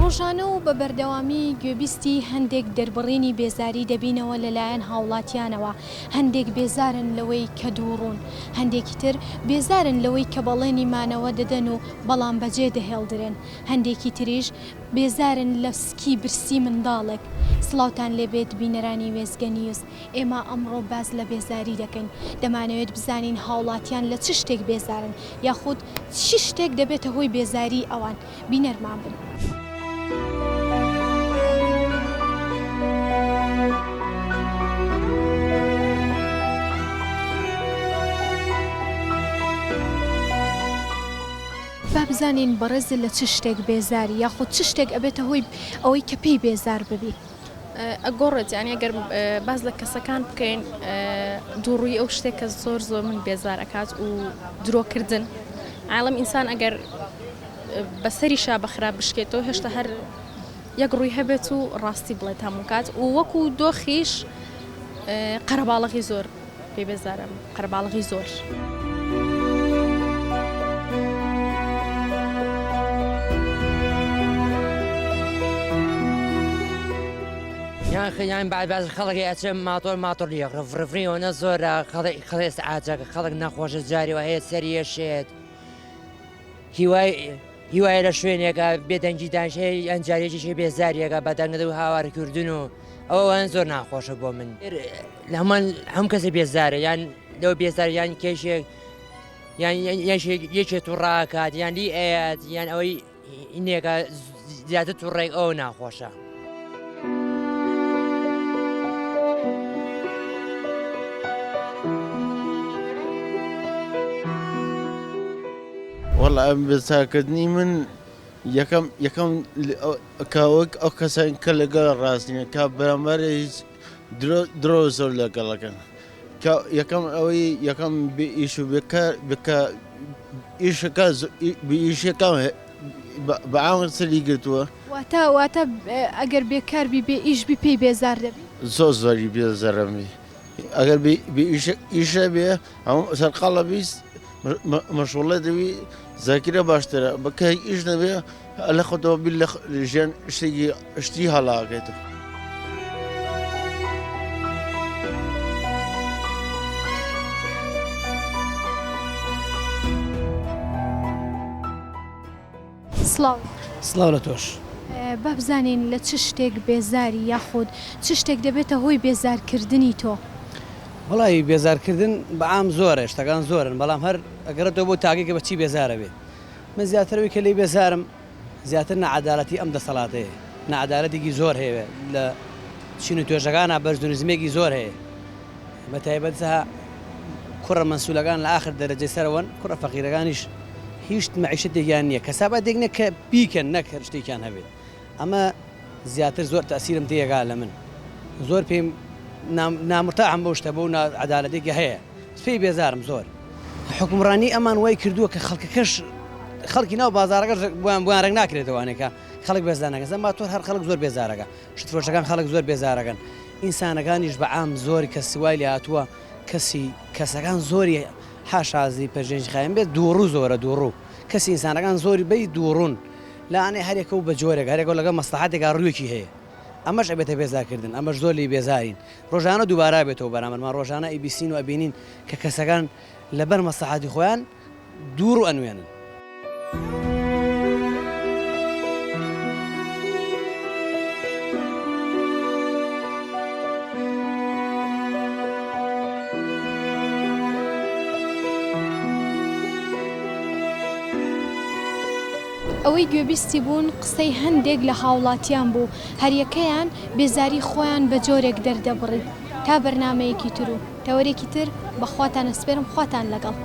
ڕۆژانە و بە بەردەوامی گوێبیستی هەندێک دەربڕینی بێزاری دەبینەوە لەلایەن هاوڵاتیانەوە. هەندێک بێزارن لەوەی کە دووڕوون، هەندێکی تر بێزارن لەوەی کە بەڵێنی مانەوە دەدەن و بەڵام بەجێ دەهێڵدرن، هەندێکی تریش بێزارن لە سکی برسی منداڵێک. سڵاوتان لێبێت بینەرانی وێزگە نیوز. ئێمە ئەمڕۆ باز لە بێزاری دەکەین. دەمانەوێت بزانین هاوڵاتیان لە چ شتێک بێزارن یاخود چ شتێک دەبێتە هۆی بێزاری ئەوان. بینەرمان بن. با بزانین بەڕێز لە چ شتێک بێزاری یاخود چ شتێک ئەبێتە هۆی ئەوەی کە پێی بێزار ببی. ئەگۆڕێت یانی ئەگەر باز لە کەسەکان بکەین دووڕووی ئەو شتێک کە زۆر من بێزار ئەکات و درۆکردن. عالم ئینسان ئەگەر بەسەری شا بەخراب بشکێتەوە هێشتا هەر یەک ڕووی هەبێت و ڕاستی بڵێت هەموو کات و وەکو دۆخیش قەرەباڵغی زۆر پێ بێزارم، قەرەباڵغی زۆر. یان بعد خەڵکی ئەچێ ماتۆر لیە ڕفریەوە زۆرە خەڵێ سەعاتەکە خەڵک نەخۆشە جاریەوە هەیە سەریەشێت هیوای لە شوێنێکە بێدەنگی دانشەیە ئەنجارێکیشی بێزاریەکە بەدەنگە و هاوارکردن و ئەوەوان زۆر ناخۆشە بۆ من. لە هەموو کەسی بێزارە یان لەو بێزار یان کێشێک یەکێت و ڕاکات یان لی ئەیات یان ئەوەی ئینێکە زیاتر تووڕێک ئەو ناخۆشە. وەڵا ئەم بێزارکردنی من یەکەم کاوەک ئەو کەسان کە لەگەڵ ڕاستینە کا بەرامبەر هیچ درۆ زۆر لەگەڵەکەن. یەکەم ئەوەی یەکەم ئیش و ئیشەکە بەعام سەری گرتووە. واتە ئەگەر بێکاربی بێ ئیشبی پێی بێزار دەبی. زۆری بێزارەمی ئەگەر ئیشە بێ هەموو سەرقاڵە بیست مەشغوڵە دەوی زاکرە باشترە بەکە ئیش نەبێ لە خۆتەوە بیر لە ژیان شتی هەڵاگێتەوە. سڵاو لە تۆش. با بزانین لە چ شتێک بێزاری یاخود چ شتێک دەبێتە هۆی بێزارکردنی تۆ. وڵی بێزارکردن بەعام زۆرە شتەکان زۆرن بەڵام هەر ئەگەرەوە بۆ تاگەیکە بەچی بێزارە بێت. من زیاترەوەی کە لی بێزارم زیاتر نەعەدالەتی ئەم دەسەڵاتەیە، نەعەدالەتێکی زۆر هەیە لە چین و توێژەکانە بەرزدونیزمێکی زۆر هەیە بە تایبەتە کوڕە مەسوولەکان لە ئاخر دەرەجەی سەرەوەن کوڕە فەقیرەکانیش هیچ مەعیشەتێکیان نییە کەسابەت دێک کە بیکەن نەک شتێکیان هەبێت. ئەمە زیاتر زۆر تەسیرم تێگا لە من زۆر پێم نامرتاحم بۆ شتە بۆ عەدالەتێکی هەیە پێی بێزارم زۆر. حکومڕانی ئەمان وای کردووە کە خەڵکەکەش خەڵکی ناو بازارەکە بۆیان ڕێک ناکرێتەوەوانێکە خەڵک بێزانەکە زەم با تۆر هەر خەڵک زۆر بێزارەکە شتفرۆشەکان خەڵک زۆر بێزارەکەن ئینسانەکانیش بەعام زۆری کە سوای لێ هاتووە کەسەکان زۆری حاشازی پەژێنجی خایم بێت دووڕوو زۆرە دووڕوو کەسی ئینسانەکان زۆری بەی دووڕوون لاانێ هەرێکە و بە جۆرێک هەرێکە لەگە مەسلحاتێکا ڕوویەکی هەیە. ئەمەش ئەبێتە بێزارکردن ئەمەش زۆر لی بێزارین ڕۆژانە دووبارە بێتەوە بەرامبەرمان ڕۆژانە ئیبیسین و ئەبینین کە کەسەکان لەبەر مەسلحاتی خۆیان دوور و ئەنوێنن. ئەوەی گوێبیستی بوون قسەی هەندێک لە هاوڵاتیان بوو هەریەکەیان بێزاری خۆیان بە جۆرێک دەردەبڕی. تا بەرنامەیەکی تر و تەوەرێکی تر بەخواتان ئەسپێرم خواتان لەگەڵ.